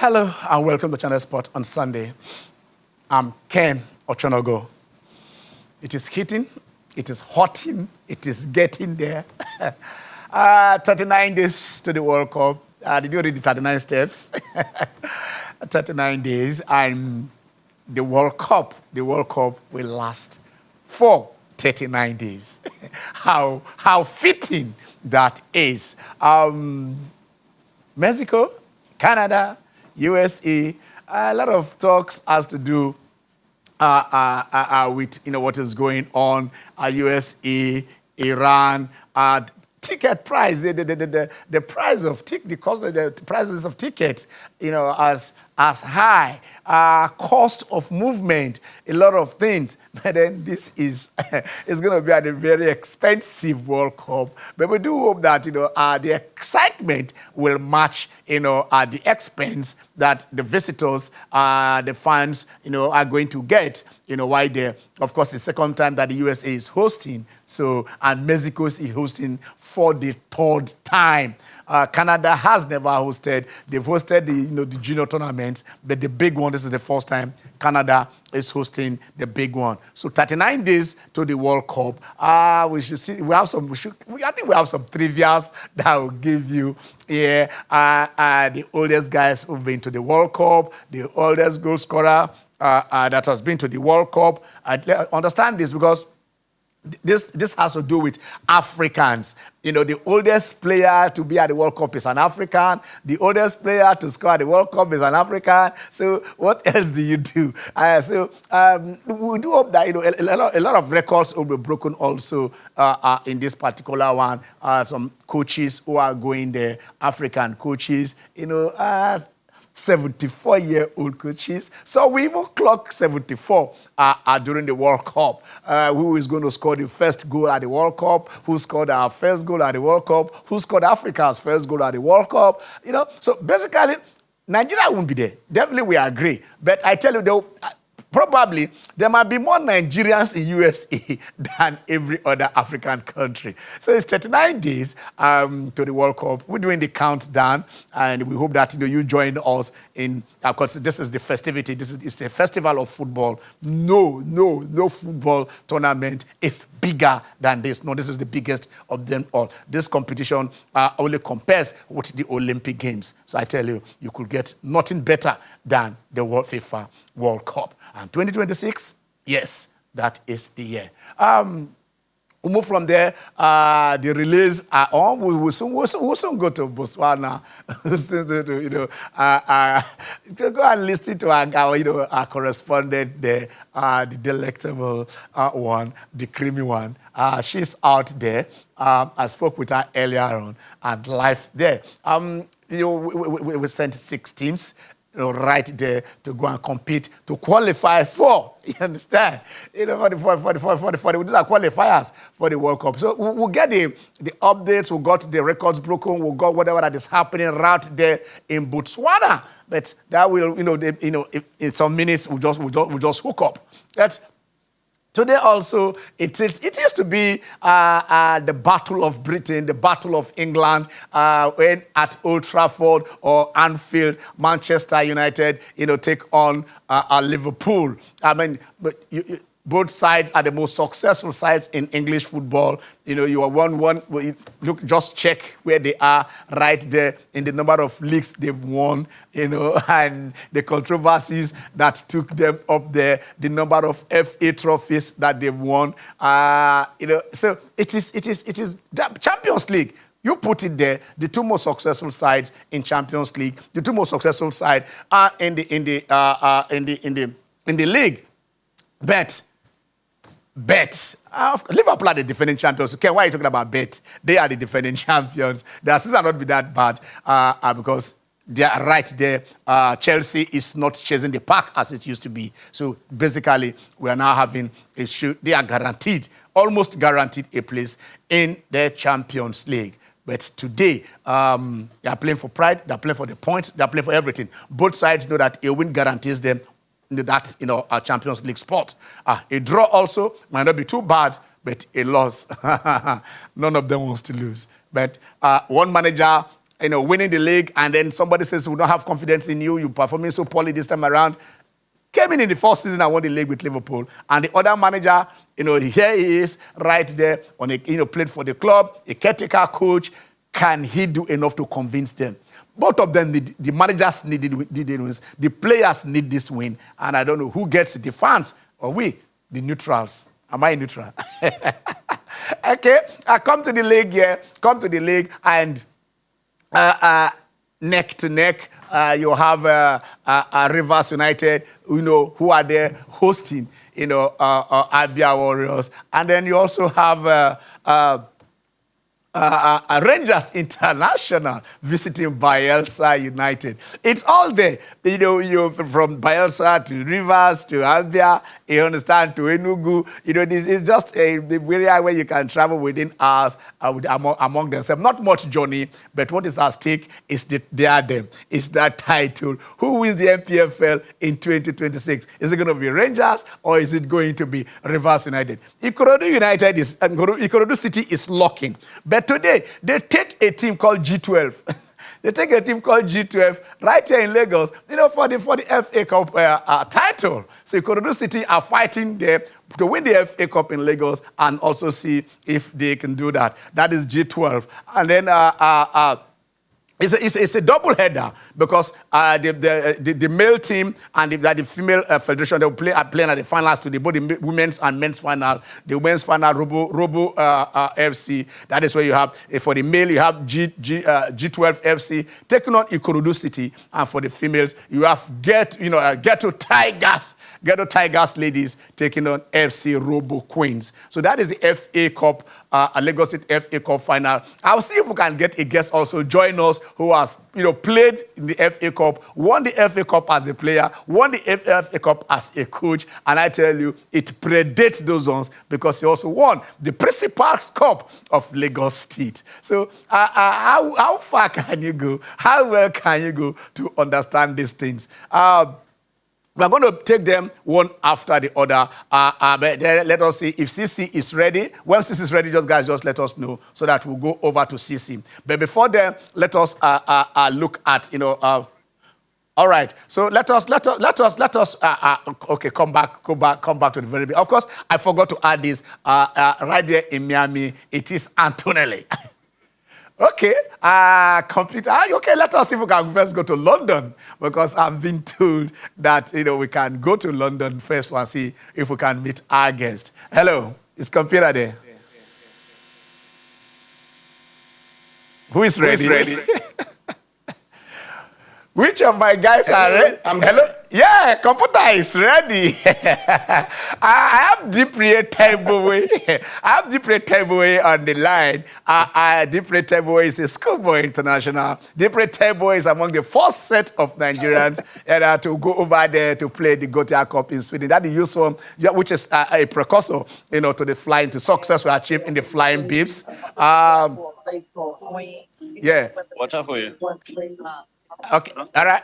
Hello and welcome to Channel Sport on Sunday. I'm Ken Ochonogo. It is hitting, it is hotting, it is getting there. 39 days to the World Cup. Did you read the 39 steps? 39 days and the World Cup will last for 39 days. How fitting that is. Mexico, Canada, USA, a lot of talks has to do with what is going on. USA, Iran, ticket price, the price of the cost of the prices of tickets, as high, cost of movement, a lot of things. But then this is it's going to be a very expensive World Cup. But we do hope that the excitement will match the expense that the visitors, the fans, are going to get. Why there? Of course, the second time that the USA is hosting. So and Mexico is hosting for the third time. Canada has never hosted. They've hosted the junior tournaments, but the big one, this is the first time Canada is hosting the big one. So 39 days to the World Cup. We should see. I think we have some trivias that will give you here. The oldest guys who've been to the World Cup, the oldest goal scorer that has been to the World Cup. Understand this because this has to do with Africans. The oldest player to be at the World Cup is an African. The oldest player to score at the World Cup is an African. So what else do you do? We do hope that a lot of records will be broken also in this particular one. Some coaches who are going there, African coaches, 74-year-old coaches. So we even clocked 74 during the World Cup. Who is going to score the first goal at the World Cup? Who scored our first goal at the World Cup? Who scored Africa's first goal at the World Cup? So basically, Nigeria won't be there. Definitely we agree. But I tell you, probably there might be more Nigerians in USA than every other African country. So it's 39 days to the World Cup. We're doing the countdown, and we hope that you join us in. Of course, this is the festivity. It's a festival of football. No football tournament is bigger than this. No, this is the biggest of them all. This competition only compares with the Olympic Games. So I tell you, you could get nothing better than the FIFA World Cup. And 2026, yes, that is the year. We move from there. The relays are on. We'll soon go to Botswana. To go and listen to our correspondent there, the delectable one, the creamy one. She's out there. I spoke with her earlier on and live there. We sent 6 teams. Right there to go and compete to qualify for. You understand? For the these are qualifiers for the World Cup. So we'll get the updates. We got the records broken. We got whatever that is happening right there in Botswana. But that will, in some minutes we'll just hook up. Today also, it used to be the Battle of Britain, the Battle of England, when at Old Trafford or Anfield, Manchester United, take on Liverpool. I mean, both sides are the most successful sides in English football. You are 1-1. Look, just check where they are right there in the number of leagues they've won, and the controversies that took them up there, the number of FA trophies that they've won. So it is the Champions League. You put it there, the 2 most successful sides in Champions League, the 2 most successful sides are in the league. Bet. Liverpool are the defending champions. Okay, why are you talking about bet? They are the defending champions. Their season not be that bad because they are right there. Chelsea is not chasing the pack as it used to be. So basically, we are now having a shoot. They are guaranteed, almost guaranteed, a place in the Champions League. But today, they are playing for pride. They are playing for the points. They are playing for everything. Both sides know that a win guarantees them that a Champions League spot. A draw also might not be too bad, but a loss, none of them wants to lose. But one manager winning the league, and then somebody says, we don't have confidence in you, you're performing so poorly this time around. Came in the first season and won the league with Liverpool. And the other manager, here he is, right there, played for the club, a caretaker coach. Can he do enough to convince them? Both of them, the managers needed wins. The players need this win. And I don't know who gets it, the fans or we, the neutrals. Am I neutral? Okay, I come to the league, and neck to neck, you have Rivers United, who are there hosting, Abia Warriors. And then you also have Rangers International visiting Bayelsa United. It's all there. From Bayelsa to Rivers to Abia, you understand, to Enugu. This is just the area where you can travel within hours among themselves. Not much journey, but what is at stake is the diadem, is that title. Who wins the MPFL in 2026? Is it going to be Rangers or is it going to be Rivers United? Ikorodu City is locking, but today, they take a team called G12. They take a team called G12 right here in Lagos, for the FA Cup title. So Ikorodu City are fighting there to win the FA Cup in Lagos and also see if they can do that. That is G12. And then it's a double header because the male team and the female federation, they will are playing at the finals today, both the women's and men's final. The women's final, Robo FC. That is where you have, for the male, you have G12 FC taking on Ikorodu City, and for the females, you have Ghetto Tigers ladies taking on FC Robo Queens. So that is the FA Cup, Lagos State FA Cup final. I'll see if we can get a guest also join us who has played in the FA Cup, won the FA Cup as a player, won the FA Cup as a coach, and I tell you, it predates those ones because he also won the Principal's Cup of Lagos State. So how far can you go? How well can you go to understand these things? We're going to take them one after the other. But let us see if CC is ready. When CC is ready, just let us know so that we'll go over to CC. But before then, let us look at all right. So let us okay, come back to the very beginning. Of course, I forgot to add this right there in Miami. It is Antonelli. Okay, computer. Okay, let us see if we can first go to London because I've been told that we can go to London first and see if we can meet our guest. Hello, is computer there? Who is ready? Which of my guys are ready? Hello? Yeah, computer is ready. I have Dipre Teboway. I have Dipre Teboway on the line. Dipre Teboway is a schoolboy international. Dipre Teboway is among the first set of Nigerians to go over there to play the Gothia Cup in Sweden. That is used one, which is a precursor, to the flying, to success we achieved in the flying beeps. Yeah. Watch out for you. Okay, all right.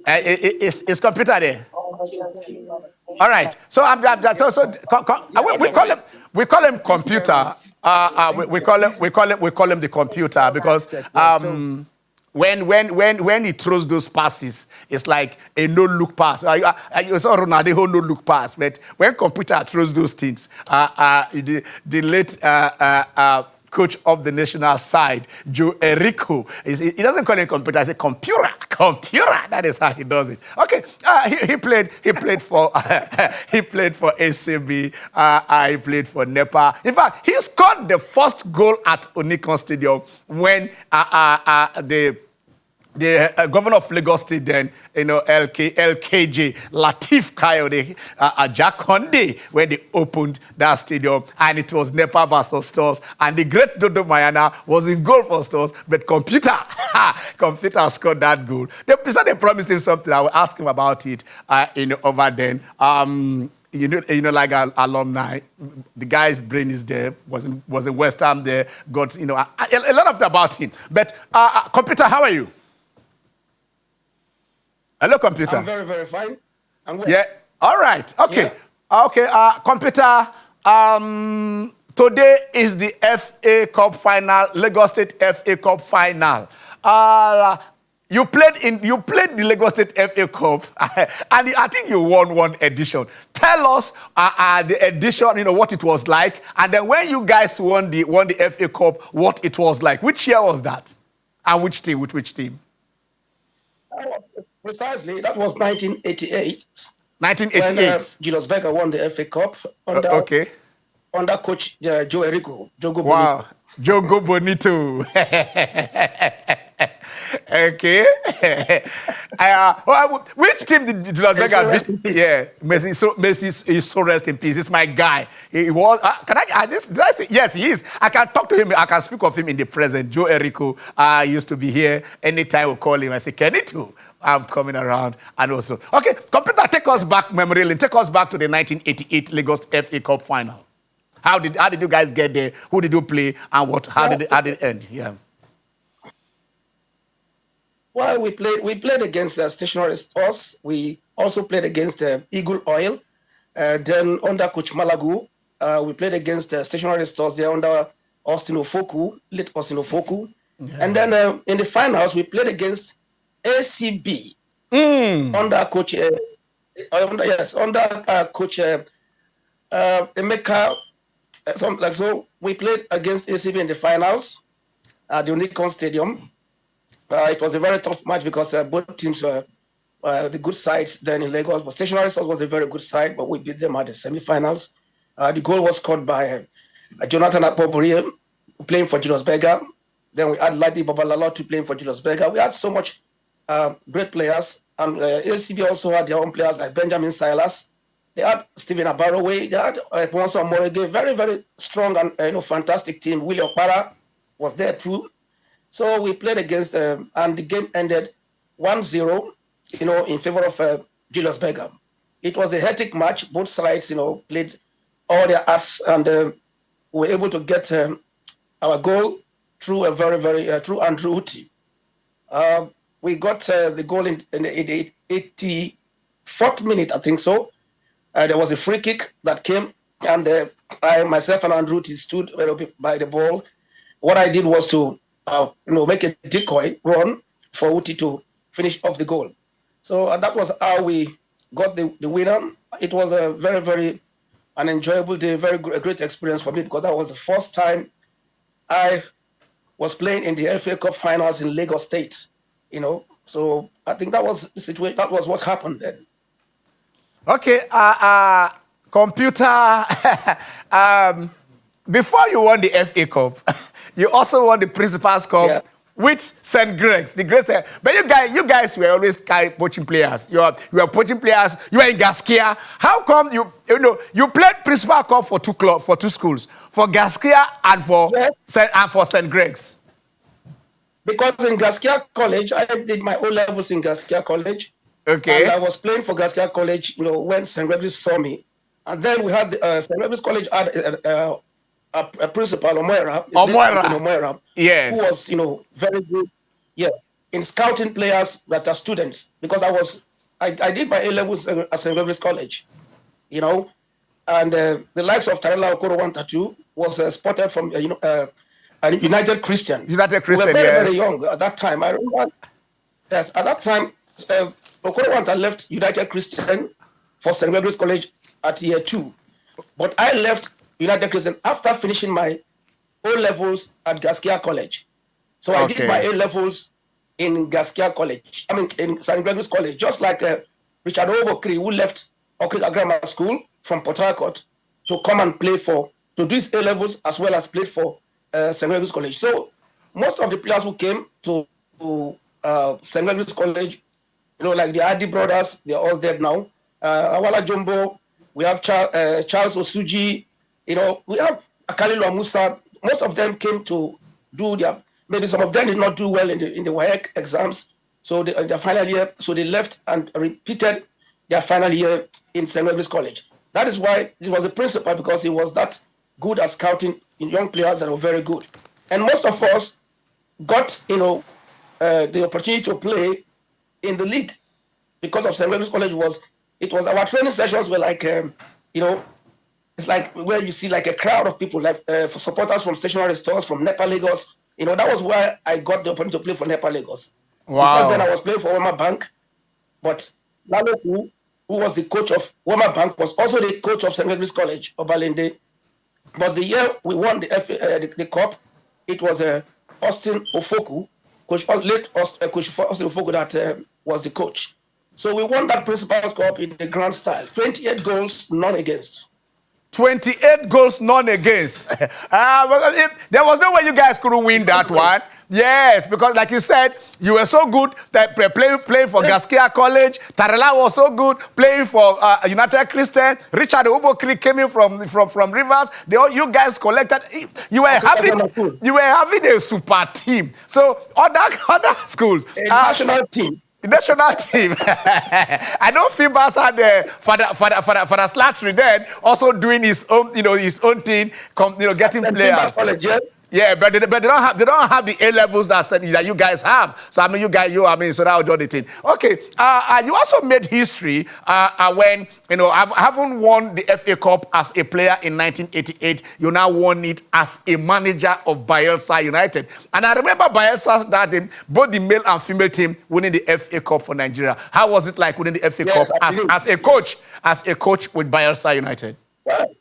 Is computer there? All right. So we call him computer. We call him the computer because when he throws those passes, it's like a no-look pass. You saw Ronaldo no-look pass, but when computer throws those things, the late coach of the national side, Joe Erico, he doesn't call it computer, he says computer. That is how he does it. Okay, he played for ACB. He played for NEPA. In fact, he scored the first goal at Onikon Stadium when the governor of Lagos State then, LKJ, Latif Kayode, Jack Conde, when they opened that stadium, and it was NEPA versus Stores, and the great Dodo Mayana was in goal for Stores, but computer scored that goal. They promised him something. I will ask him about it, over then. Like our alumni, the guy's brain is there, was in West Ham there, got, a lot of about him. But, computer, how are you? Hello, computer. I'm very, very fine. Yeah. All right. Okay. Yeah. Okay. Computer. Today is the FA Cup final, Lagos State FA Cup final. You played the Lagos State FA Cup, and I think you won one edition. Tell us the edition, what it was like, and then when you guys won the FA Cup, what it was like. Which year was that, and which team? With which team? Precisely, that was 1988. 1988. When Julius Berger won the FA Cup under coach Joe Erico. Wow, Jogo Bonito. Okay. Which team did Julius Berger beat? Yeah, Messi is so rest in peace. He's my guy. He was. Did I say? Yes, he is. I can talk to him. I can speak of him in the present. Joe Erico used to be here. Anytime we call him, I say, Kenny too. I'm coming around. And also, okay, computer, take us back, memory lane. Take us back to the 1988 Lagos FA Cup final. How did you guys get there? Who did you play? And how did it end? Yeah. Well, we played against stationery stores. We also played against Eagle Oil. Then under Coach Malagu, we played against stationery stores there under Austin Ofoku, late Austin Ofoku. Yeah. And then in the finals, we played against ACB under Coach Coach Emeka. So we played against ACB in the finals at the Unicon Stadium. It was a very tough match because both teams were the good sides then in Lagos. But Stationery Stores was a very good side, but we beat them at the semi-finals. The goal was scored by Jonathan Apobori playing for Julius Berger. Then we had Ladi Babalalo playing for Julius Berger. We had so much great players. And ACB also had their own players like Benjamin Silas. They had Stephen Abaroway. They had Ponso Morege. Very, very strong and fantastic team. Willie Okpara was there too. So we played against them, and the game ended 1-0, in favor of Julius Berger. It was a hectic match. Both sides, played all their hearts, and we were able to get our goal through a very, very through Andrew Uti. We got the goal in the 84th minute, I think so. There was a free kick that came, and I, myself, and Andrew Uti stood by the ball. What I did was to make a decoy run for Uti to finish off the goal. So that was how we got the winner. It was a very, very an enjoyable day, a great experience for me, because that was the first time I was playing in the FA Cup finals in Lagos State. So I think that was the situation. That was what happened then. Okay, computer. Before you won the FA Cup, you also won the Principal's Cup with St. Greg's. But you guys were always poaching players. You were poaching players. You were in Gaskia. How come you played Principal Cup for two schools, for Gaskia and for St. Greg's? Because in Gaskia College, I did my O-levels in Gaskia College. Okay. And I was playing for Gaskia College, when St. Gregory's saw me. And then we had St. Gregory's College had a principal, Omoira, yes, who was, very good, in scouting players that are students. Because I did my A-levels at St. Gregory's College, and the likes of Tarela Okoro-Wantatu was spotted from, United Christian. United Christian, we were very, very young at that time. I remember, yes, at that time, Okoro-Wantatu left United Christian for St. Gregory's College at year 2. But I left United Christian after finishing my O-levels at Gaskia College. So I did my A-levels in Gaskia College. In St. Gregory's College, just like Richard Obokri, who left Okrika Grammar School from Port Harcourt to come and play to do his A-levels as well as play for St. Gregory's College. So most of the players who came to St. Gregory's College, like the Adi brothers, they're all dead now. Awala Jumbo, we have Charles Osuji, we have Akalilu Amusa. Most of them came to do maybe some of them did not do well in the WAEC exams. So their final year, so they left and repeated their final year in St. Gregory's College. That is why he was a principal, because he was that good at scouting in young players that were very good. And most of us got, the opportunity to play in the league because of St. Gregory's College. Our training sessions were like, it's like where you see like a crowd of people, like for supporters from stationery stores, from Nepal, Lagos, that was where I got the opportunity to play for NEPA Lagos. Wow. Before then, I was playing for Wema Bank, but Laloku, who was the coach of Wema Bank, was also the coach of St. Mary's College, Obalende. But the year we won the cup, it was Austin Ofoku, late Coach Austin Ofoku that was the coach. So we won that Principal's Cup in the grand style. 28 goals, none against. 28 goals, none against. There was no way you guys couldn't win that one. Yes, because like you said, you were so good that playing for Gaskia College. Tarela was so good playing for United Christian. Richard Obokri came in from Rivers. You guys collected. You were having a super team. So other schools, national team. The national team. I know Fimbas had Father Slattery then also doing his own, his own thing, getting players. Yeah, but they don't have the A levels that you guys have. So so that was the thing. Okay, you also made history when having won the FA Cup as a player in 1988. You now won it as a manager of Bayelsa United, and I remember Bayelsa that both the male and female team winning the FA Cup for Nigeria. How was it like winning the FA Cup as a coach, as a coach with Bayelsa United? Well,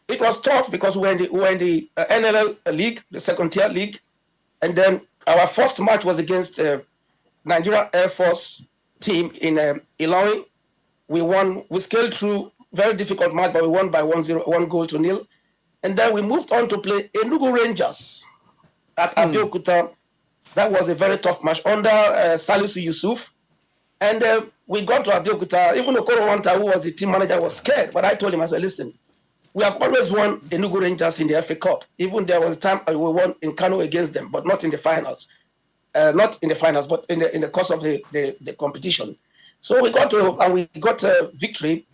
it was tough because we were in the NLL league, the second tier league, and then our first match was against Nigeria Air Force team in Ilorin. We won. We scaled through, very difficult match, but we won by 1-0, and then we moved on to play Enugu Rangers at Abeokuta. That was a very tough match under Salisu Yusuf, and we got to Abeokuta. Even Okoro Wanta, who was the team manager, was scared, but I told him, I said, listen, we have always won the Enugu Rangers in the FA Cup. Even there was a time we won in Kano against them, but not in the finals. Not in the finals, but in the course of the competition. So we got a victory.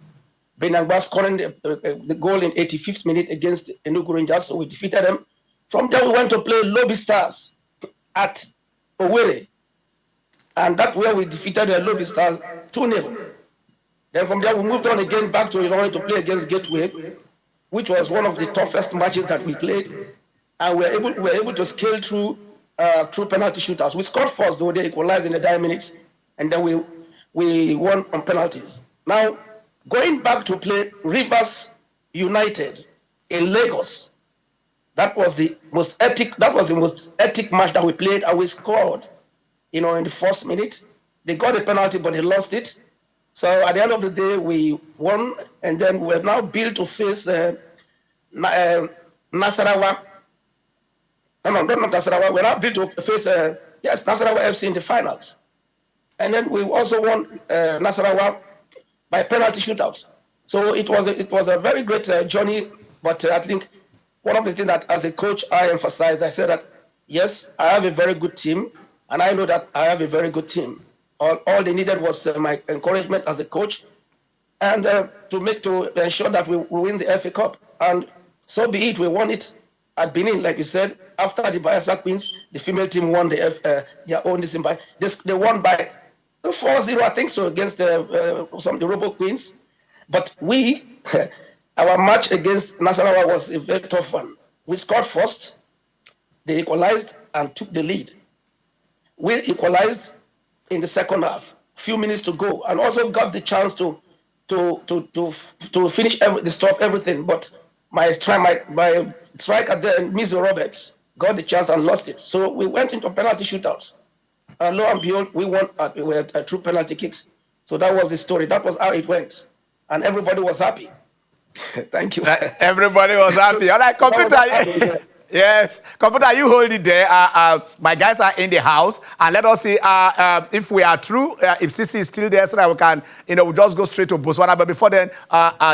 Benangba scoring the goal in 85th minute against Enugu Rangers, so we defeated them. From there, we went to play Lobby Stars at Owerri, and that's where we defeated the Lobby Stars 2-0. Then from there, we moved on again back to Ilorin to play against Gateway, which was one of the toughest matches that we played, and we were able to scale through penalty shootouts. We scored first, though they equalized in the 9 minutes, and then we won on penalties. Now, going back to play Rivers United in Lagos, that was the most epic match that we played, and we scored, in the first minute. They got a penalty, but they lost it. So at the end of the day, we won, and then we're now built to face Nasarawa. No, not Nasarawa. We're now built to face Nasarawa FC in the finals, and then we also won Nasarawa by penalty shootouts. So it was a very great journey. But I think one of the things that, as a coach, I emphasized, I said that yes, I have a very good team, and I know that I have a very good team. All they needed was my encouragement as a coach, and to ensure that we win the FA Cup. And so be it. We won it at Benin, like you said. After the Bayelsa Queens, the female team won their own December. They won by 4-0, I think so, against the Robo Queens. But our match against Nasarawa was a very tough one. We scored first, they equalized and took the lead. We equalized in the second half, few minutes to go, and also got the chance to finish everything. But my striker then, Mizo Roberts, got the chance and lost it. So we went into penalty shootouts. And lo and behold, we won at true penalty kicks. So that was the story. That was how it went, and everybody was happy. Thank you. Everybody was happy. All right, computer. Yes, computer, you hold it there. My guys are in the house, and let us see if we are true. If Sisi is still there, so that we can, we'll just go straight to Botswana. But before then,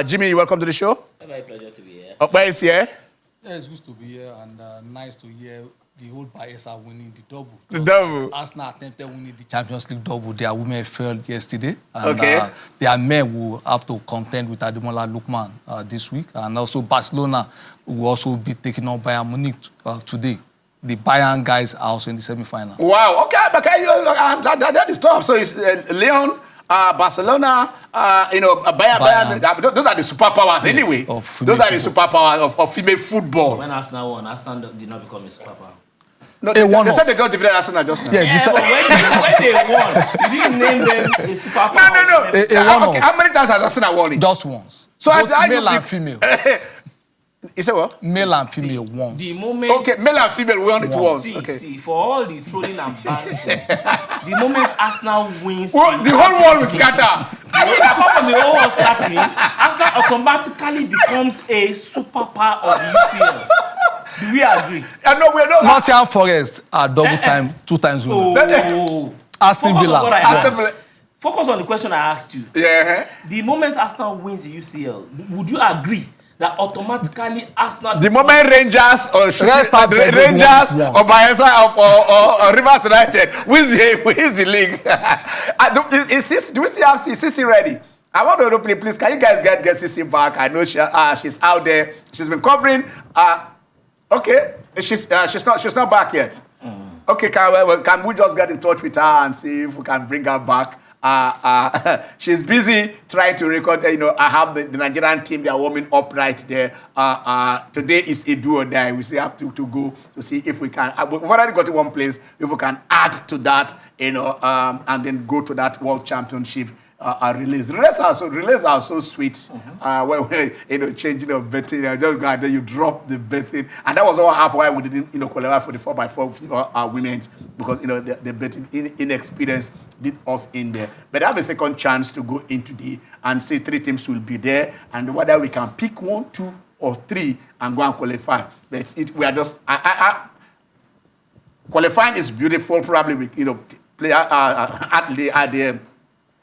Jimmy, welcome to the show. It's my pleasure to be here. Where is here? Yeah, it's good to be here, and nice to hear the whole Bayelsa winning the double. The double. Arsenal attempted winning the Champions League double. Their women failed yesterday. And, okay. Their men will have to contend with Ademola Lookman this week. And also Barcelona will also be taking on Bayern Munich today. The Bayern guys are also in the semi-final. Wow. Okay, but that is tough. So it's Leon Barcelona, Bayern, those are the superpowers anyway. Those are the superpowers of female football. When Arsenal won, Arsenal did not become a superpower. No, they said they just defeated Arsenal just now. Yeah, but when they won, you didn't name them a superpower. No. Okay, how many times has Arsenal won it? Just once. So male and female. You say what? Male and female once. The moment. Okay, male and female won it once. See, for all the trolling and banter, the moment Arsenal wins, the whole world will scatter. Apart from the whole world scattering, Arsenal automatically becomes a superpower of the UCL. Do we agree? No, we're not. Nottingham Forest are double time, 2 times winner. Aston Villa. Focus on the question I asked you. Yeah. The moment Arsenal wins the UCL, would you agree that automatically Arsenal? The moment Rangers or Bayelsa or Rivers United wins the league. Do we still have CC ready? I want to play, please. Can you guys get CC back? I know she's out there. She's been covering. Okay, she's not back yet. Okay, can we just get in touch with her and see if we can bring her back? She's busy trying to record. I have the Nigerian team. They are warming up right there. Today is a do or die. We still have to go to see if we can. We've already got to one place. If we can add to that, and then go to that World Championship. Relays are so sweet. When changing of betting, just go and then you drop the betting, and that was what happened why we didn't qualify for the 4x4 women's, because the betting inexperience did us in there. But I have a second chance to go into and say 3 teams will be there, and whether we can pick 1, 2, or 3 and go and qualify. But we are just qualifying is beautiful. Probably we play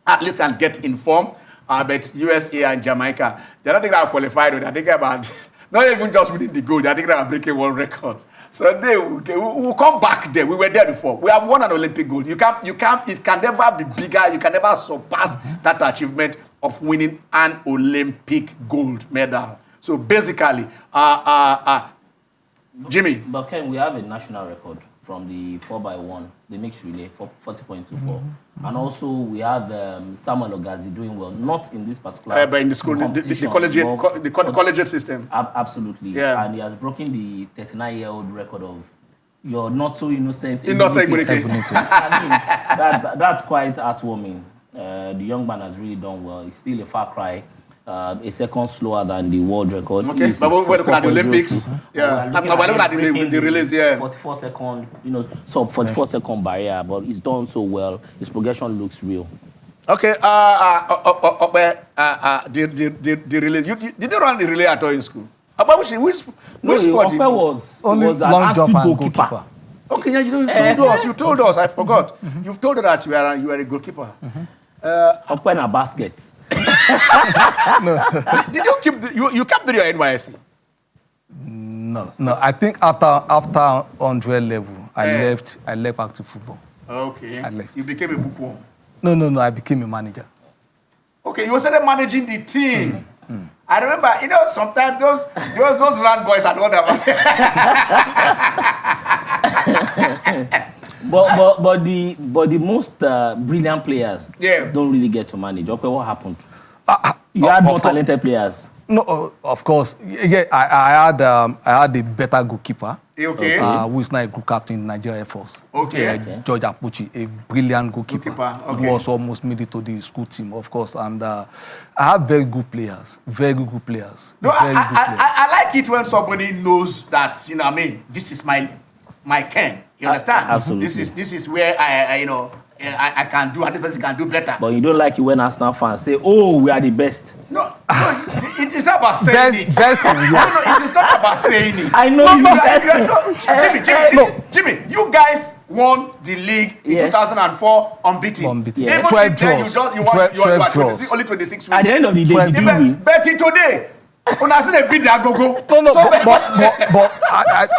at least can get informed. But USA and Jamaica, they're not thinking about qualified. They're thinking about not even just winning the gold. They're thinking about breaking world records. So we'll come back there. We were there before. We have won an Olympic gold. It can never be bigger. You can never surpass that achievement of winning an Olympic gold medal. So basically, Jimmy. But Ken, we have a national record from the 4x1, the mixed relay, 40.24. And also we have Samuel Ogazi doing well, not in this particular but in the school, the collegiate system. Absolutely. Yeah. And he has broken the 39-year-old record of your not so innocent. That's quite heartwarming. The young man has really done well. He's still a far cry. A second slower than the world record. Okay, but we're looking at the Olympics. Yeah, we're looking at the release. Yeah, 44 second, sub 44 second barrier, but he's done so well. His progression looks real. Okay, the relay. You didn't run the relay at all in school. Which sport? Was long jump and goalkeeper. Okay, yeah, you told us. I forgot. You've told us that you are a goalkeeper. Open a basket. No. Did you kept your NYSC? No. I think after 100 level, I left active football. Okay. I left. You became a bookworm. No. I became a manager. Okay, you started managing the team. I remember, sometimes those run boys are not about. But the most brilliant players don't really get to manage. Okay, what happened? You had more talented players. No, of course. Yeah, I had a better goalkeeper. Okay. Who is now a group captain in Nigeria Air Force. Okay. George Apuchi, a brilliant goalkeeper. Okay. Who was almost made it to the school team, of course. And I have very good players. No, I like it when somebody knows that, this is my Ken. You understand? Absolutely. This is where I can do, and this person can do better. But you don't like it when Arsenal fans say, "Oh, we are the best." No, it is not about saying it. No, it is not about saying it. I know Jimmy, you guys won the league in 2004 unbeaten. Yeah. Even 12 if then you are only 26 wins. At the end of the day, but today, when I say they beat their go-go. But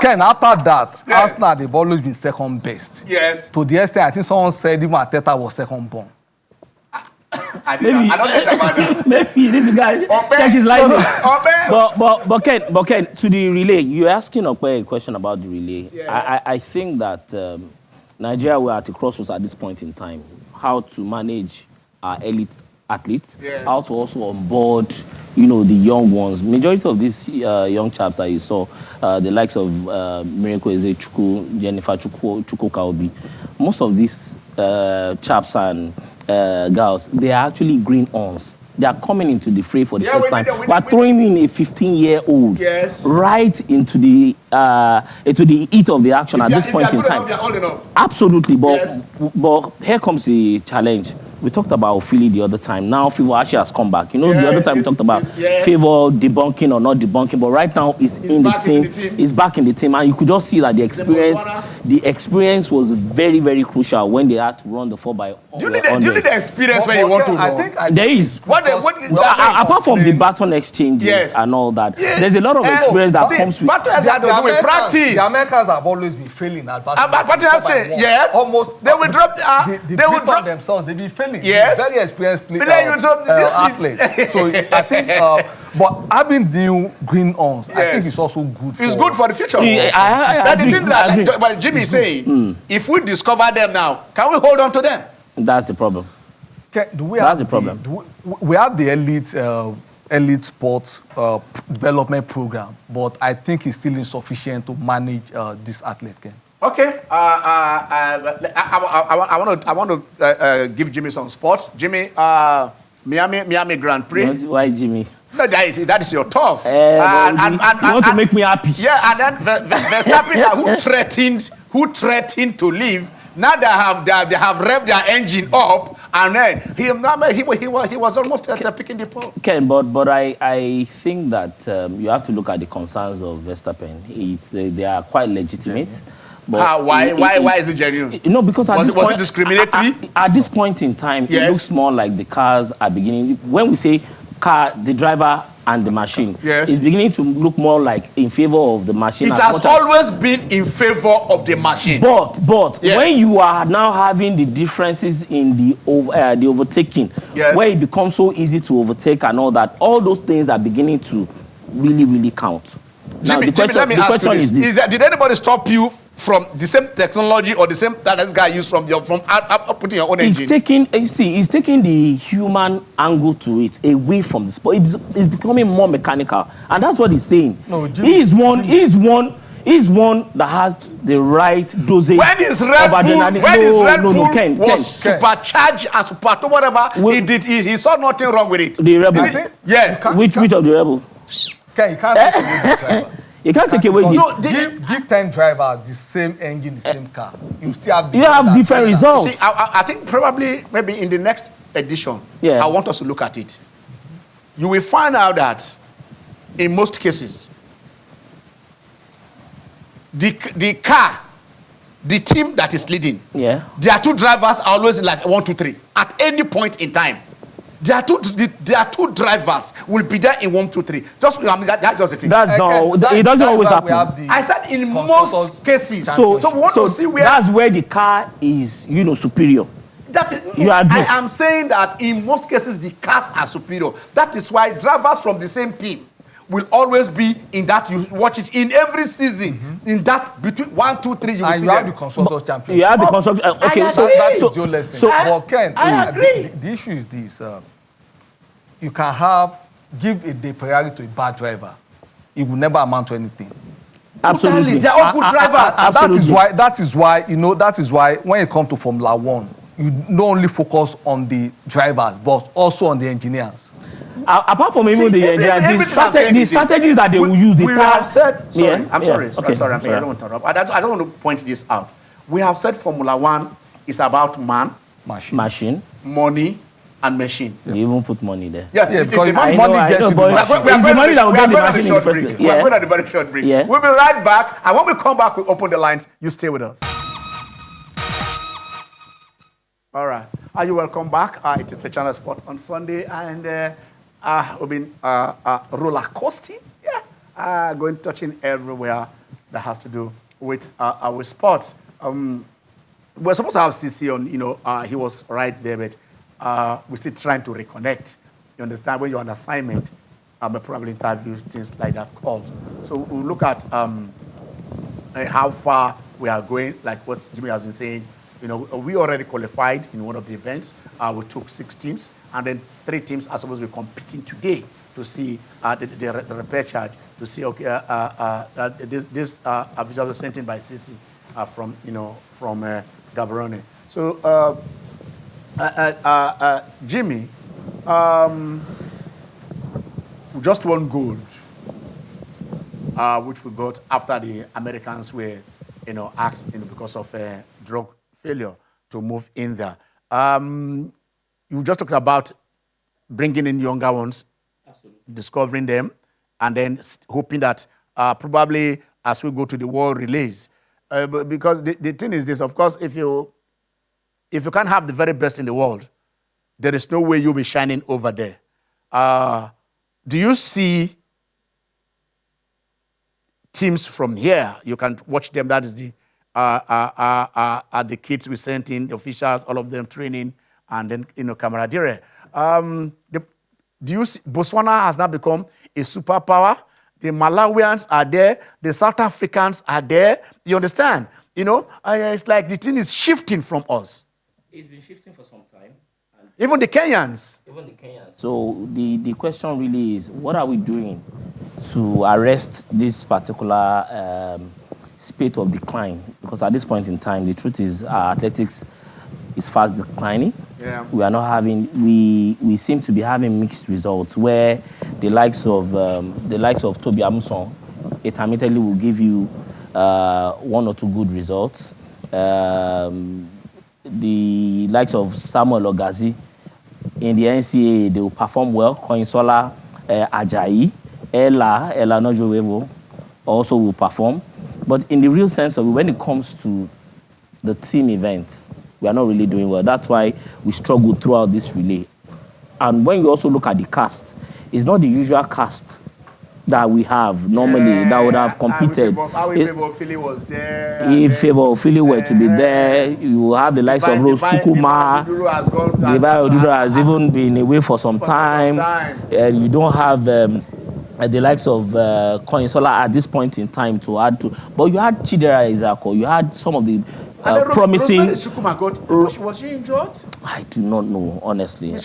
Ken, after that, Arsenal, they've always been second best. Yes. To the extent, I think someone said even Arteta was second born. I don't know about that. Maybe this guy check his line. But Ken, to the relay, you're asking a question about the relay. Yeah. I think that Nigeria were at a crossroads at this point in time. How to manage our elite athletes, Yes. how to also onboard, the young ones. Majority of these young chaps that you saw, the likes of Miracle Ezechuku, Jennifer Chuku Kaubi, most of these chaps and girls, they are actually green ons. They are coming into the fray for the first time. We're throwing in a 15-year-old right into the heat of the action at this point in time. Absolutely, but here comes the challenge. We talked about Philly the other time. Now Favor actually has come back. The other time we talked about Favor debunking or not debunking, but right now he's in the team. He's back in the team, and you could just see that the experience was very, very crucial when they had to run the 4x100. Do you need the experience when you want to run? There is. Apart from the baton exchanges and all that, there's a lot of experience that comes with. Baton has to do with practice. The Americans have always been failing at basketball. Yes. Almost. They will drop. They will drop themselves. They be failing. Yes. Very experienced athletes. So I think, but having new green ons, I think it's also good. It's good for the future. I the thing that like Jimmy is saying, if we discover them now, can we hold on to them? That's the problem. That's the problem. We have the elite sports development program, but I think it's still insufficient to manage this athlete. Okay, I want to give Jimmy some sports. Jimmy, Miami Grand Prix. Why Jimmy? No, that is your tough. You want to make me happy? Yeah, and then Verstappen, who threatened to leave. Now they have revved their engine up, and then he was almost picking the pole. Ken, but I think that you have to look at the concerns of Verstappen. They are quite legitimate. But why is it genuine? Because was it discriminatory? At this point in time, it looks more like the cars are beginning. When we say car, the driver and the machine, it's beginning to look more like in favor of the machine. It has always been in favor of the machine. But when you are now having the differences in the overtaking, where it becomes so easy to overtake and all that, all those things are beginning to really, really count. Jimmy, let me ask you this. Did anybody stop you from the same technology or the same that this guy used from putting your own engine? He's taking the human angle to it away from the sport. It's becoming more mechanical, and that's what he's saying. No, Jimmy, he's one that has the right dosage. When his Red Bull was supercharged and super whatever he did, he saw nothing wrong with it. The Rebel. Yes. Which of the Rebel? You can't take away the driver. You can't take away give 10 drivers the same engine, the same car. You still have different results. See, I think probably maybe in the next edition, I want us to look at it. You will find out that in most cases, the car, the team that is leading, their two drivers are always like 1, 2, 3 at any point in time. Their two drivers will be there in 1, 2, 3. That's just the thing. It doesn't always happen. I said in most cases. So we want to see where. That's where the car is, superior. I am saying that in most cases the cars are superior. That is why drivers from the same team will always be in that. You watch it in every season. In that between 1, 2, 3, you will see you have the constructors championship. You have the constructors. Okay, that is your lesson. Ken, I agree. The issue is this: you can give a priority to a bad driver, it will never amount to anything. Absolutely, they are all good drivers. That is why when it comes to Formula One, you not only focus on the drivers but also on the engineers. Apart from even the strategies that they will use, we have said. I'm sorry. I don't want to interrupt. I don't want to point this out. We have said Formula One is about machine, money, and machine. You even put money there. Because the money gets you. We are going on a very short break. We'll be right back, and when we come back, we open the lines. You stay with us. All right. Are you welcome back? It is a Channel Sport on Sunday, and we've been roller coasting. Going touching everywhere that has to do with our sports. We're supposed to have CC on. He was right there, but we're still trying to reconnect. You understand? When you're on assignment, probably interviews, things like that calls. So we'll look at how far we are going, like what Jimmy has been saying. we already qualified in one of the events. We took 6 teams, and then 3 teams are supposed to be competing today to see the repechage, to see, okay, this visual was sent in by CC from Gaborone. So, Jimmy, just one gold, which we got after the Americans were, asked, because of drug failure to move in there. You just talked about bringing in younger ones, absolutely, discovering them, and then hoping that probably as we go to the world relays, because the thing is this, of course, if you can't have the very best in the world, there is no way you'll be shining over there. Do you see teams from here? You can watch them. That is the kids we sent in, the officials, all of them training, and then camaraderie. Do you see, Botswana has now become a superpower? The Malawians are there. The South Africans are there. You understand? It's like the thing is shifting from us. It's been shifting for some time. Even the Kenyans. So the question really is, what are we doing to arrest this particular spate of decline? Because at this point in time, the truth is our athletics is fast declining. Yeah. We are not having. We seem to be having mixed results where the likes of Toby Amuson, it admittedly will give you 1 or 2 good results. The likes of Samuel Ogazi in the NCAA, they will perform well. Koinsola Ajayi, Ella Nojowevo also will perform. But in the real sense of it, when it comes to the team events, we are not really doing well. That's why we struggle throughout this relay. And when you also look at the cast, it's not the usual cast that we have normally that would have competed. If Philly was there. If Philly were to be there, you have the likes of Rose Chukuma. Divine Oduro has even been away for some time. You don't have the likes of Koinsola at this point in time to add to. But you had Chidera Izako, you had some of the promising. Was she injured? I do not know, honestly.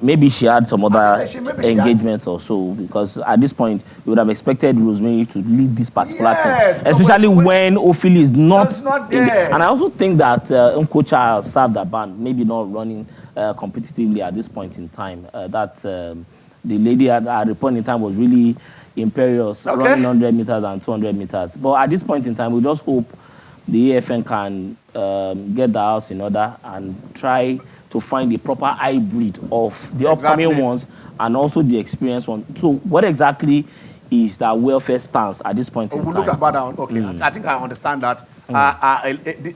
Maybe she had some other engagements or so, because at this point you would have expected Rosemary to lead this particular team, especially when Ophili is not there. And I also think that Nkocha served that band, maybe not running competitively at this point in time. The lady at the point in time was really imperious, running 100 meters and 200 meters. But at this point in time, we just hope the AFN can get the house in order and try to find the proper hybrid of the upcoming ones and also the experienced ones. So what exactly is that welfare stance at this point in time? Look about that. Okay, I think I understand that.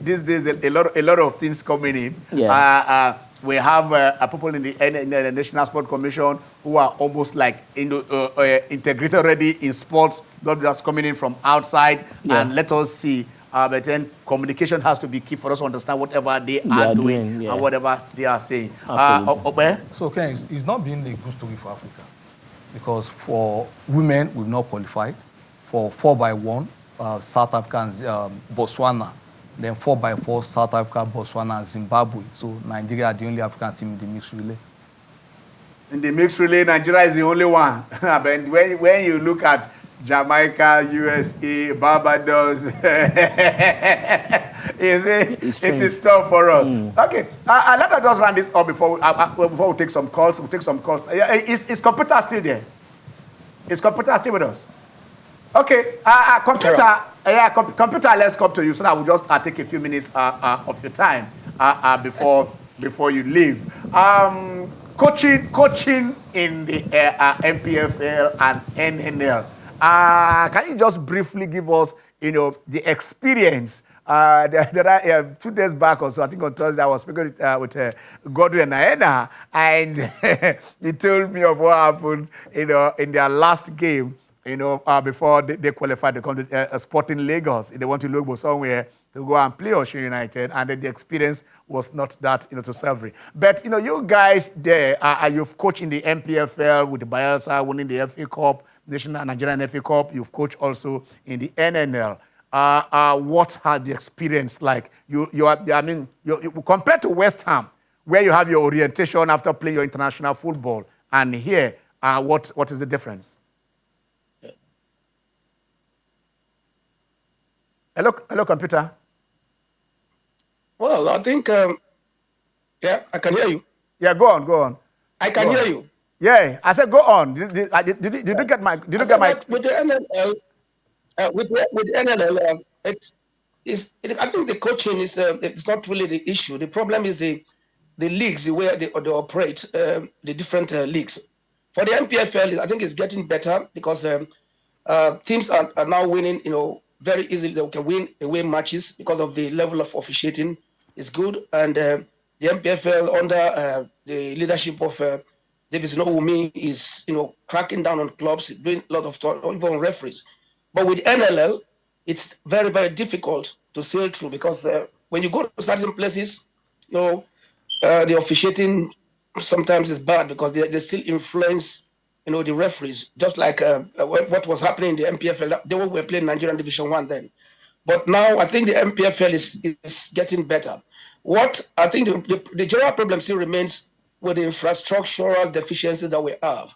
These days, a lot of things coming in. Yeah. We have people in the National Sport Commission who are almost like integrated already in sports, not just coming in from outside. Yeah. And let us see. But then communication has to be key for us to understand whatever they are doing and whatever they are saying. So, Ken, it's not been a good story for Africa, because for women, we've not qualified. For 4x1, South Africa and Botswana. Then 4x4, South Africa, Botswana, and Zimbabwe. So Nigeria are the only African team in the mixed relay. In the mixed relay, Nigeria is the only one. But when you look at Jamaica, USA, Barbados, it is tough for us. Okay, let us just run this up before we take some calls. We'll take some calls. Is computer still there? Is computer still with us? Okay, computer. Computer. Let's come to you so that we'll just take a few minutes of your time before you leave. Coaching in the MPFL and NNL. Can you just briefly give us, the experience? 2 days back or so, I think on Thursday, I was speaking with Godwin Naena, and he told me of what happened, in their last game, before they qualified to come to Sporting Lagos. They want to look somewhere to go and play Osho United, and then the experience was not that, to savory. But, you guys there, you've coached in the MPFL with the Bayelsa winning the FA Cup, Nigerian FA Cup. You've coached also in the NNL. what had the experience like? You compared to West Ham, where you have your orientation after playing your international football, and here, what is the difference? Hello, computer. Well, I think, yeah, I can hear you. Yeah, go on. I can hear you. Yeah, I said go on. Did you get my? Did you get my? With the NLL, with NLL, I think the coaching is it's not really the issue. The problem is the leagues, the way they operate, the different leagues. For the MPFL, I think it's getting better because teams are now winning, very easily. They can win away matches because of the level of officiating is good. And the MPFL under the leadership of Davis Nowumi is, cracking down on clubs, doing a lot of talk, even on referees. But with NLL, it's very, very difficult to sail through because when you go to certain places, the officiating sometimes is bad because they still influence, the referees, just like what was happening in the MPFL. They were playing Nigerian Division 1 then. But now I think the MPFL is getting better. What I think the general problem still remains with the infrastructural deficiencies that we have.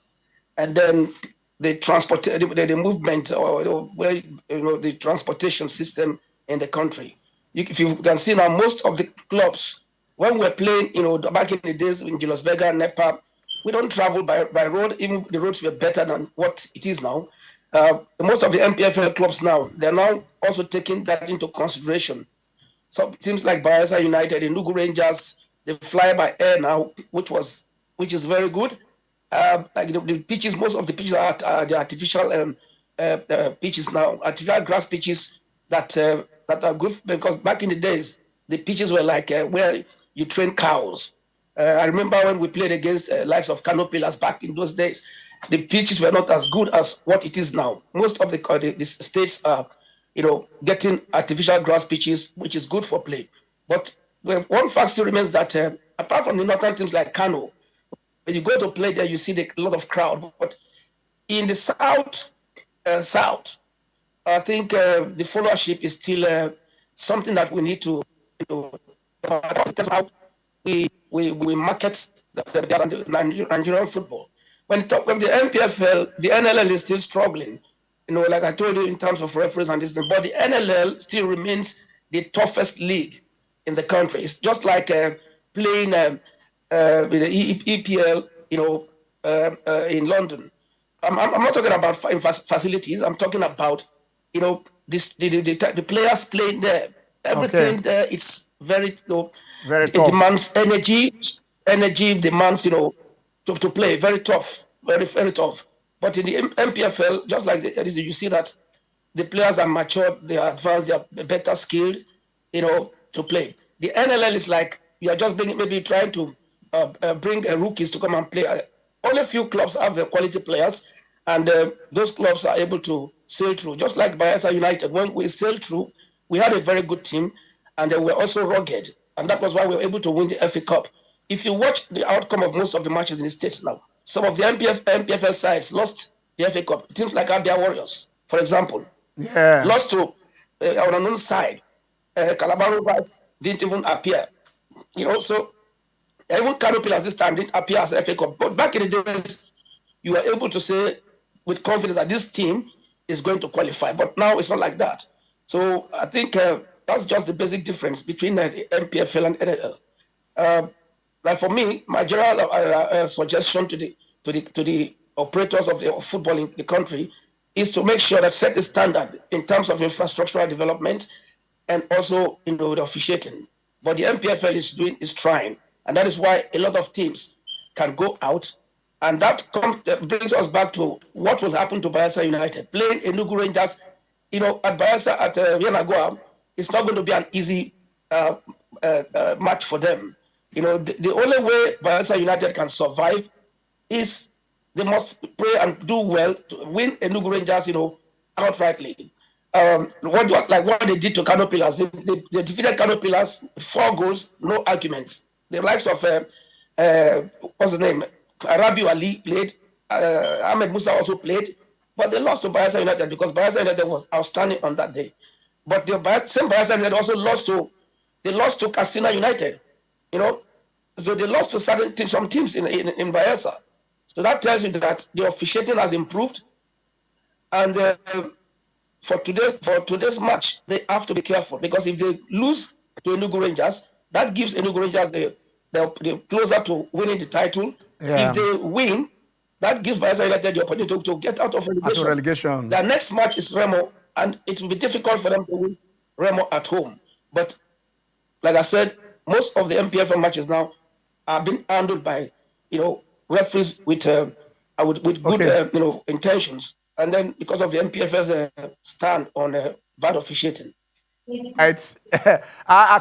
And then the movement or the transportation system in the country. If you can see now, most of the clubs, when we're playing, back in the days in Julius Berger, Nepa, we don't travel by road. Even the roads were better than what it is now. Most of the MPFL clubs now, they're now also taking that into consideration. So teams like Bayelsa United, Enugu Rangers, they fly by air now, which is very good. Like the pitches, most of the pitches are the artificial pitches now, artificial grass pitches that are good because back in the days, the pitches were like where you train cows. I remember when we played against likes of Kano Pillars back in those days, the pitches were not as good as what it is now. Most of the states are, getting artificial grass pitches, which is good for play. But one fact still remains that apart from the northern teams like Kano, when you go to play there, you see a lot of crowd. But in the south, I think the followership is still something that we need to, that's how we market the Nigerian football. When the MPFL, the NLL is still struggling. Like I told you in terms of referees and this thing, but the NLL still remains the toughest league in the country. It's just like playing with the EPL, in London. I'm not talking about facilities. I'm talking about, the players playing there. Everything there, it's very, very it tough. demands energy. Energy demands, to play. Very tough. Very, very tough. But in the MPFL, just like you see that the players are matured, they are advanced, they are better skilled, to play. The NLL is like you are just maybe trying to bring rookies to come and play. Only a few clubs have quality players, and those clubs are able to sail through. Just like Bayelsa United, when we sailed through, we had a very good team, and they were also rugged, and that was why we were able to win the FA Cup. If you watch the outcome of most of the matches in the States now, some of the MPFL sides lost the FA Cup. Teams like Abia Warriors, for example, lost to our unknown side. Calabar Rovers didn't even appear. So even Kano Pillars this time didn't appear as FA Cup. But back in the days, you were able to say with confidence that this team is going to qualify. But now it's not like that. So I think that's just the basic difference between the MPFL and NLL. Like for me, my general suggestion to the operators of football in the country is to make sure that set the standard in terms of infrastructural development and also the officiating. But the MPFL is trying, and that is why a lot of teams can go out, and that brings us back to what will happen to Bayelsa United playing Enugu Rangers. At Bayelsa at Yenagoa, it's not going to be an easy match for them. The only way Bayelsa United can survive is they must pray and do well to win Enugu Rangers, outrightly. What they did to Kano Pillars, they defeated Kano Pillars 4 goals, no arguments. The likes of what's the name? Rabiu Ali played, Ahmed Musa also played, but they lost to Bayelsa United because Bayelsa United was outstanding on that day. but the same Bayelsa United also lost to Castina United. So they lost to certain teams, some teams in Bayelsa. So that tells you that the officiating has improved, and for today's match, they have to be careful, because if they lose to Enugu Rangers, that gives Enugu Rangers the closer to winning the title. Yeah. If they win, that gives Bayelsa United the opportunity to get out of relegation. Their next match is Remo, and it will be difficult for them to win Remo at home. But like I said, most of the MPFL matches now are being handled by referees with good intentions, and then because of the MPFL's stand on bad officiating. Right.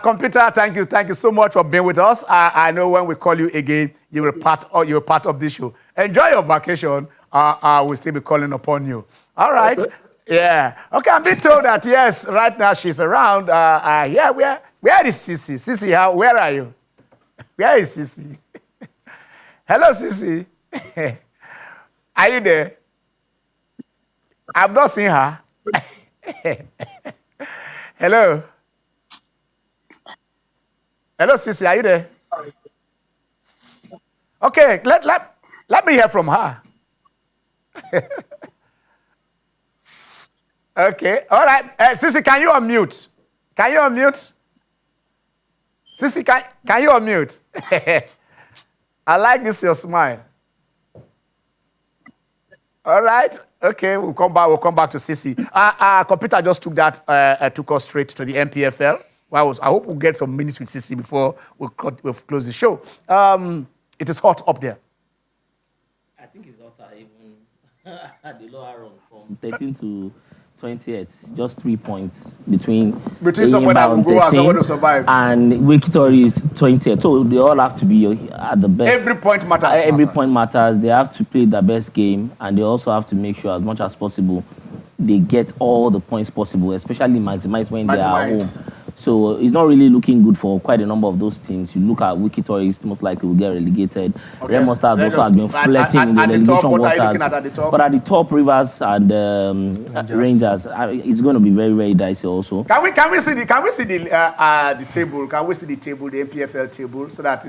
Computer, thank you so much for being with us. I know when we call you again, you're part of this show. Enjoy your vacation. We'll still be calling upon you. All right. Okay. Yeah. Okay, I'm being told that, yes, right now she's around. Yeah, where is Sisi? Sisi, where are you? Where is Sisi? Hello, Sisi. Are you there? I've not seen her. Hello. Hello, Sisi, are you there? Okay, let me hear from her. Okay, all right. Sisi, can you unmute? Can you unmute? Sisi, can you unmute? I like this, your smile. All right. Okay, we'll come back to Sisi. Computer just took us straight to the MPFL. Well, I hope we'll get some minutes with Sisi before we'll close the show. It is hot up there. I think it's hotter even at the lower run from 13 to 28, just 3 points between someone that will go and someone who survive. And Wikitori is 20th. So they all have to be at the best. Every point matters. Every point matters. They have to play their best game, and they also have to make sure as much as possible they get all the points possible, especially maximize when they are at home. So it's not really looking good for quite a number of those teams. You look at Wikitori, most likely will get relegated. Okay. Remo Stars also has been flirting in the relegation waters. But at the top, Rivers and Rangers, it's going to be very, very dicey also. Can we see the table? Can we see the table, the MPFL table, so that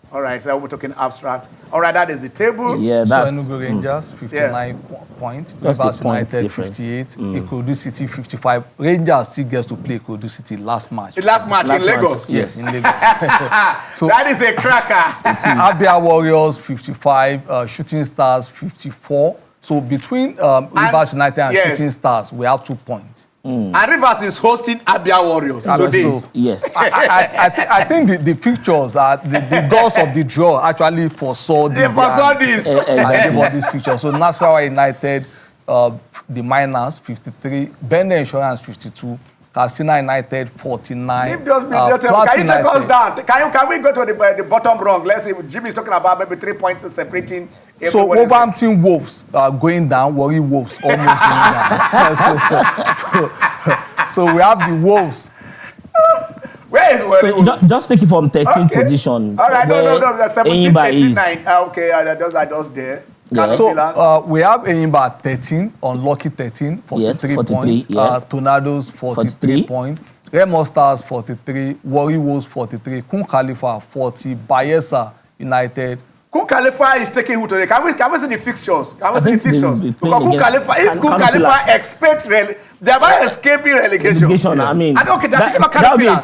all right, so we're talking abstract. All right, that is the table. Yeah, that's Enugu Rangers 59 points, Rivers United 58, Ikorodu City 55. Rangers still gets to play Ikorodu City last match. The last match in Lagos. Yes, in Lagos. So that is a cracker. Abia Warriors 55, Shooting Stars 54. So between Rivers United and Shooting Stars, we have 2 points. And Rivers is hosting Abia Warriors today. So, yes. I think the pictures are the goals of the draw actually foresaw this. They foresaw this. This picture. So Nasarawa United, the miners 53, Bende Insurance 52, Castina United 49. Can you take us down? Can we go to the bottom rung? Let's see. Jimmy is talking about maybe 3 points separating. So Wolverhampton Wolves are going down. Warri Wolves almost going down. So we have the Wolves. Where is Warri? So just take it from 13th position. All right, no, 17, 39. Okay, those are just there. Yeah. So we have Enyimba at 13, Unlucky 13, 43 points. Yeah. Tornadoes 43 points. Remo Stars 43, Warri Wolves 43, Kun Khalifa 40, Bayelsa United. Kun Khalifa is taking who today? Can we see the fixtures? Can we see the fixtures? Because Kun Khalifa expects they are escaping relegation. I mean, okay, they're taking on Caterpillars.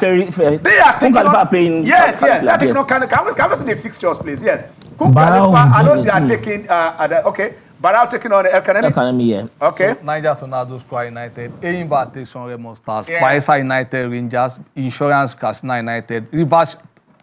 They are taking on playing. Yes. They're taking on Caterpillars. Can we see the fixtures, please? Yes. Kun Khalifa, I know they are taking. Okay. Barao taking on the Academy, yeah. Okay. So, Niger Tornadoes, Kwara United, Enyimba takes on Remo Stars, Bayelsa United, Rangers, Insurance, Casina United, Rivers,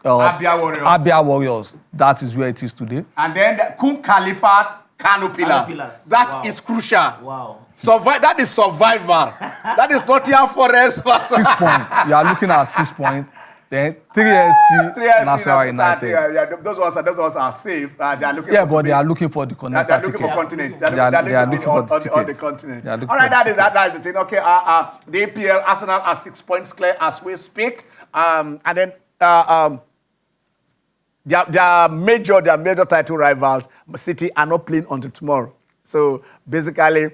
Abia Warriors. That is where it is today. And then Kun Khalifa, Kano Pillars. That is crucial. Wow. That is survival. That is Nottingham Forest. 6 points. You are looking at 6 points. Then 3SC, Nasarawa United. Yeah, those ones are safe. They are looking. Yeah, but they are looking for the connector. They are looking for continent. They are looking for the continent. All right, that is the thing. Okay, the APL Arsenal are 6 points clear as we speak. And then their major title rivals, City, are not playing until tomorrow. So basically,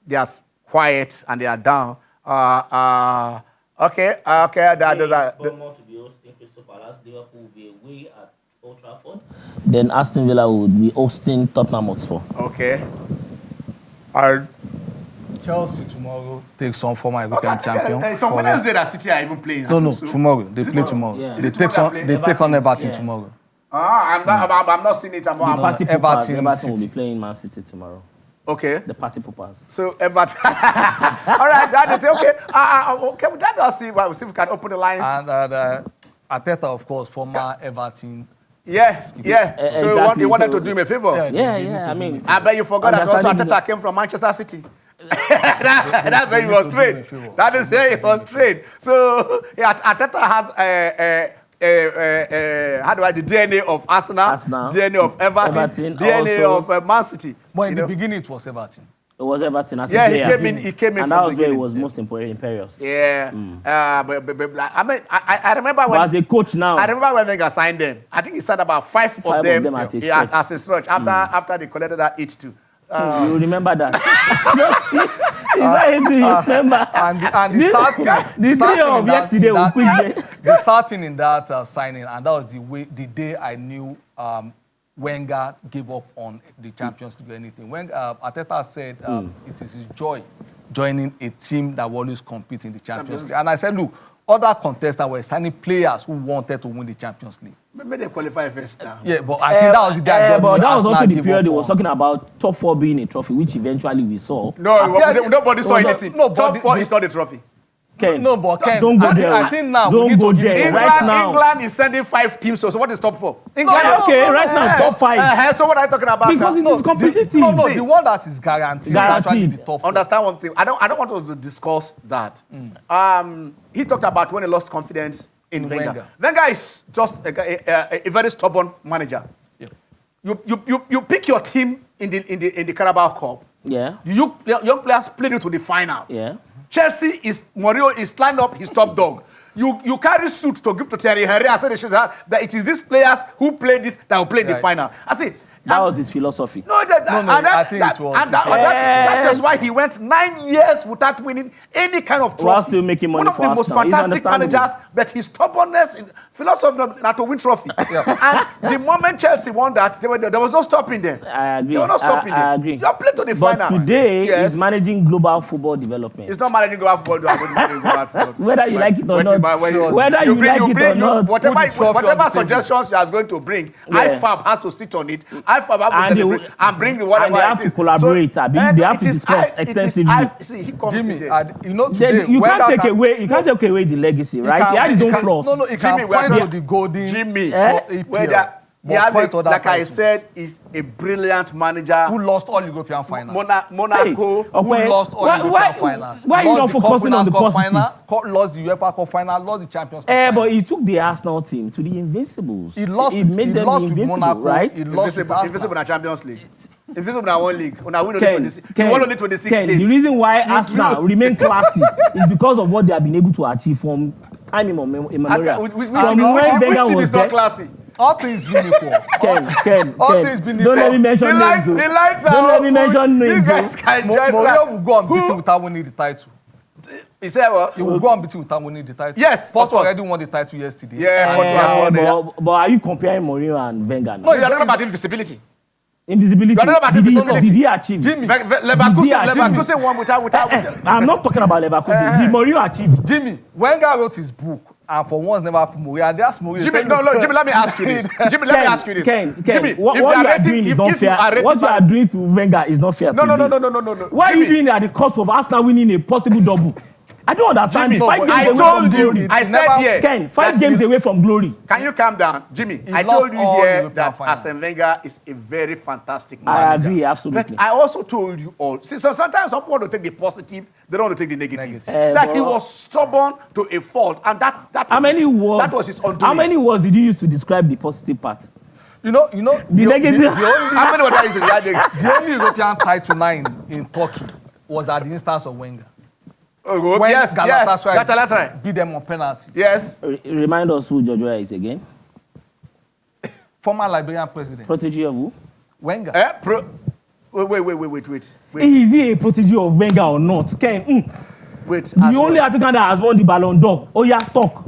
they are quiet and they are down. Okay. Those are. Bournemouth to be hosting Crystal Palace. Liverpool will be away at Old Trafford. Then Aston Villa would be hosting Tottenham Hotspur. Okay. Chelsea tomorrow takes on former European champion. So Wednesday that City are even playing. No, tomorrow they play tomorrow. Yeah. They take on Everton tomorrow. I'm not seeing it. Everton will be playing Man City tomorrow. Okay. The party poppers. So Everton. All right, that is okay. Okay, let us see. We'll see if we can open the lines. And Arteta, of course, former Everton. Yes. So Exactly. you wanted to do him a favor. Yeah. I mean, I bet you forgot that also Arteta came from Manchester City. That's where he was trained. That is where he was trained. So Arteta has how do I the DNA of Arsenal, DNA of Everton DNA also. of Man City. But in the beginning, it was Everton. It was Everton. As he came in, and that was where it was most imperious. Yeah. But I mean, I remember when. But as a coach now. I remember when Wenger signed them. I think he said about five of them as a stretch after they collected that 8-2. You remember that? Is that easy? You remember? And the day of yesterday was quick. The starting in that signing, and that was the day I knew Wenger gave up on the Champions League or anything. When Arteta said it is his joy joining a team that will always compete in the Champions League. And I said, look, other contestants were signing players who wanted to win the Champions League. Maybe they qualify first now. Yeah, but I think that was the day. But that was also the period they were talking about top 4 being a trophy, which eventually we saw. No, nobody saw anything. Top 4 is not a trophy. Ken, no, but Ken, don't go there. I think now don't we need go to there. Right now, England is sending 5 teams. So what is top 4? England. Right now top 5. So what are you talking about? Because it is competitive. No, the one that is guaranteed. Actually the top 4. Understand one thing. I don't want us to discuss that. He talked about when he lost confidence in Wenger. Wenger is just a very stubborn manager. Yeah. You pick your team in the Carabao Cup. Yeah. Young players played it to the final. Yeah. Chelsea Mourinho is lined up his top dog. You carry suit to give to Thierry Henry and say that it is these players who played it that will play the final. I see. That was his philosophy. I think it was. And that is why he went 9 years without winning any kind of trophy. While still making money. One of the most fantastic managers, but his stubbornness in philosophy not to win trophy. And the moment Chelsea won that, there was no stopping them. I agree. They were not stopping them. I agree. You played to the final. But today, he's managing global football development. It's not managing global football. Whether you like it or not. Whether you like it or not. Whatever suggestions you are going to bring, IFAB has to sit on it. IFAB has to deliberate and bring whatever and they have to collaborate. They have to discuss extensively. He comes Jimmy, today. You can't take away the legacy, right? He had his own flaws. No, it can point to the golden. Jimmy, like I said, is a brilliant manager who lost all European finals. Monaco, who lost all European finals. Why are you not focusing on the positives? Lost the UEFA Cup final, lost the Champions League. But he took the Arsenal team to the Invincibles. He made them invincible, Monaco, right? Invincible in the Champions League. Invisible in one league. You won only 26 games. The reason why Arsenal remain classy is because of what they have been able to achieve from time immemorial. From when Wenger was there. Classy. All things being equal. Ken. Don't let me mention names. The lights don't let me mention names. Mourinho will go on beating without winning the title. He said what? He will go on beating without winning the title. Yes. Porto already won the title yesterday. Yeah, but are you comparing Mourinho and Wenger? No, you're talking about invisibility. Invisibility. Did he achieve? Jimmy. Leverkusen won without. I'm not talking about Leverkusen. Did Mourinho achieve? Jimmy, Wenger wrote his book. And for once, never put Mourinho. And that's Mourinho. Jimmy, Jimmy, let me ask you this. Jimmy, what you are doing is not fair. What you are doing to Wenger is not fair. No. Why are you doing it at the cost of Arsenal winning a possible double? I don't understand. Jimmy, I told you. I said here. Ken, 5 games away from glory. Can you calm down, Jimmy? I told you here that Arsene Wenger is a very fantastic manager. I agree, absolutely. But I also told you all. See, so sometimes some people want to take the positive, they don't want to take the negative. That he was stubborn to a fault, and that was his undoing. How many words did you use to describe the positive part? You know, the negative. How many words is the only European title now in Turkey was at the instance of Wenger. When Galatasaray beat them on penalty. Yes. Remind us who Joshua is again. Former Liberian president. Protege of who? Wenger. Wait. Is he a protege of Wenger or not? Ken. Wait. The only African that has won the Ballon d'Or. Oh yeah, talk.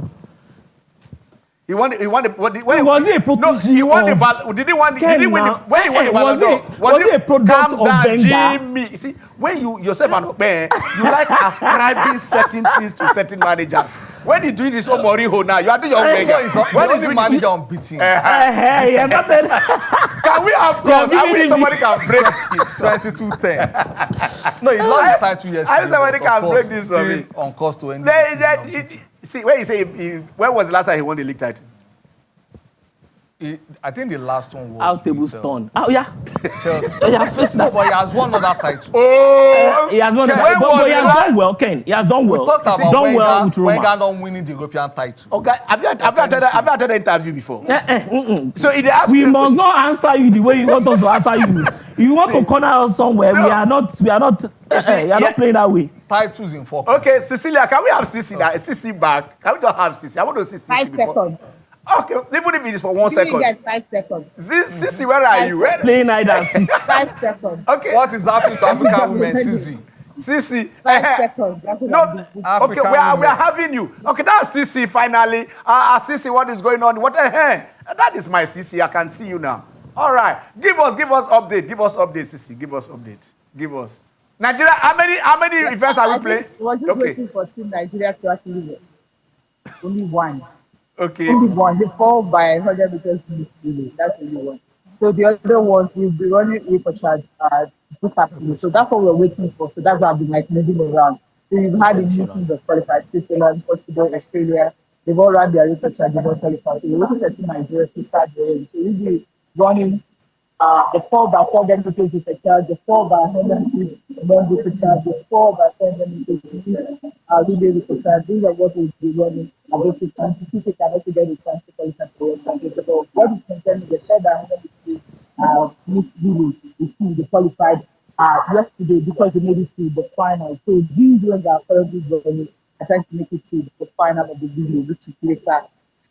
He won the. Was he a product? No, he won the Ballon. Did he win? Did he win? When he won the Ballon d'Or, was it a product calm of down, Wenger? Jimmy. You see, when you yourself and you like ascribing certain things to certain managers. When he doing this Mourinho now, you are doing your Wenger. When he doing manager unbeaten. Yeah, nothing. Can we have cause? I wish somebody can break this. 22-10. No, he lost his title yesterday. I wish somebody can break this for me. On course to end. See, when you say, when was the last time he won the league title? I think the last one was Out table stone. Oh yeah. Chelsea. Yeah, face No, that. but he has won another title. Oh, He has won. When But he was has the done well, Ken. He has done We well. talked about Done well with Wenger Roma. not winning the European title. Okay, have you attended the interview before? So if they ask We you, must not answer you the way you want us to answer you. If you want to corner us somewhere, No. we are not playing that way. Titles in 4. okay, Cecilia, can we have Cici now? Cici back? Can we just have Cici? I want to see Cici 5 before. seconds. Okay, even if it is for 1 Give you second. guys 5 seconds. Cici, where are you? Where? Playing hide and seek. 5 seconds. Okay, What is happening to African women, Susie? Cici. 5 seconds. That's what No, I'm doing. okay, we are having you. Okay, that's Cici finally. Cici, what is going on? What the hell? That is my Cici. I can see you now. All right, give us update. Give us update, Cici. Give us update. Give us. Nigeria, how many events are we playing? I was just Okay, waiting for Team Nigeria to actually win. Only one. okay. Only one. They fall by 100 meters relay. That's only one. So the other ones will be running repechage this afternoon. So that's what we're waiting for. So that's why I've been like moving around. So you've had the meetings of qualified Switzerland, Portugal, Australia. They've all run their repechage, they've all qualified. So we're waiting for Team Nigeria to start the race. So we'll be running the 4x400 meters repechage, the 4x100 meters repechage, the 4x400 meters relay repechage. These are what we'll be running. And this is to see if we can also get a chance to qualify for the championship. So what is concerning the 4x100 meters mixed relay is the qualified yesterday because they made it to the final. So these ones are currently running and trying to make it to the final of the relay, which is later.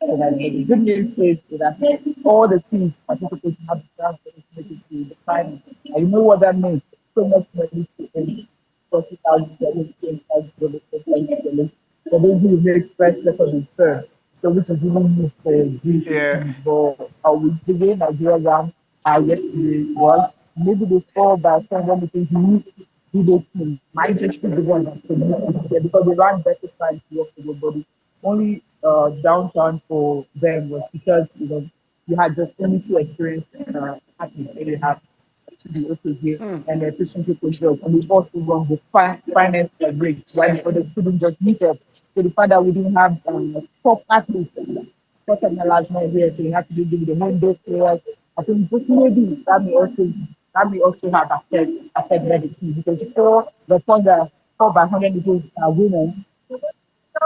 And the good news is that all the teams participating have the chance to make it to the final. And you know what that means? So much money to earn. $40,000, $20,000. So those who make first, second, and third. So which is even good for these teams. But we began Nigeria round yesterday was maybe the 4x400 meters relay team might just be the one that can make it because they ran better times yesterday, but only downtown for them was because you had just only 2 experience athletes. They have to the OKG and the efficiency control, and we also run the finance break, while the other couldn't just meet up. So the fact that we didn't have top athletes, such an enlargement here, so you have to give the home base players. I think just maybe that may also have affected the team because before the 4x100 meters women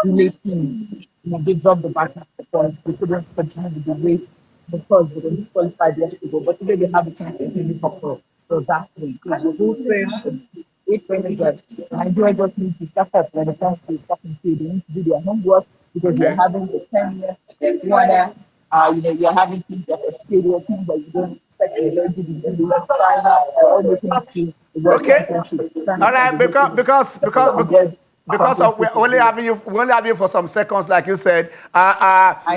relay team, they dropped the back at the point. They couldn't continue with the race because they were disqualified yesterday. But today they have a chance to really pop. So that's it. So the whole thing, 8 managers, Nigeria just needs to step up when it comes to second field. They need to do their homework because they're having the 10 years, there's water, you're having teams that are stadium, teams that you don't expect to learn to be in China, all the things to the World Championship. All right, because we're only having you for some seconds, like you said.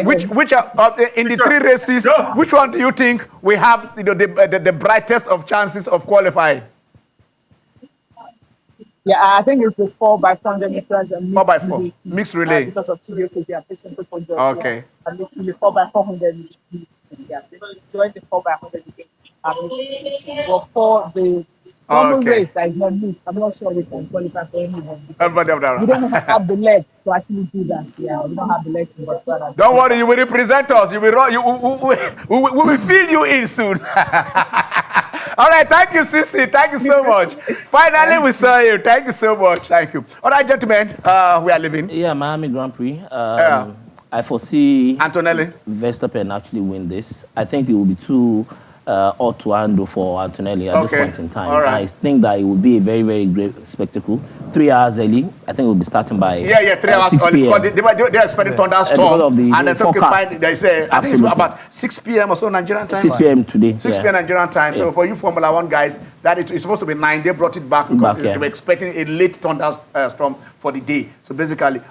Which in the 3 races, which one do you think we have the brightest of chances of qualifying? Yeah, I think it's the 4x400 meters and 4x4 mixed relay. Because of studio patient Okay. And it's the 4x400 yeah. Join the 4x100 but for the normal race that is not mixed, I'm not sure we can qualify for anyone. We don't have the legs to actually do that. Yeah, we don't have the legs to Botswana. Don't worry, you will represent us. You will run. We will fill you in soon. All right, thank you, Cici. Thank you so much. Finally, we saw you. Thank you so much. Thank you. All right, gentlemen, we are leaving. Yeah, Miami Grand Prix. I foresee Antonelli Verstappen actually win this. I think it will be too ought to handle for Antonelli at this point in time. All right. I think that it would be a very, very great spectacle. 3 hours early. I think we'll be starting by 3 hours 6 early. p.m. Because they're expecting thunderstorm. And then they say, I think it's about 6 p.m. or so Nigerian time. 6 p.m. today. 6 p.m. Nigerian time. So for you Formula One guys, that it's supposed to be 9. They brought it back because they were expecting a late thunderstorm for the day. So basically,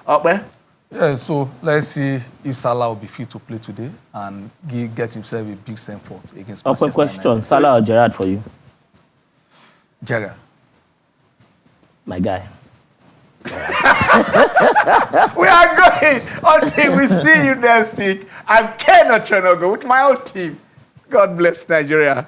yeah, so let's see if Salah will be fit to play today and get himself a big send-forth against Manchester Open question, United. Salah or Gerrard for you? Gerrard. My guy. We are going until we see you next week. I'm Ken Ochonogo with my own team. God bless Nigeria.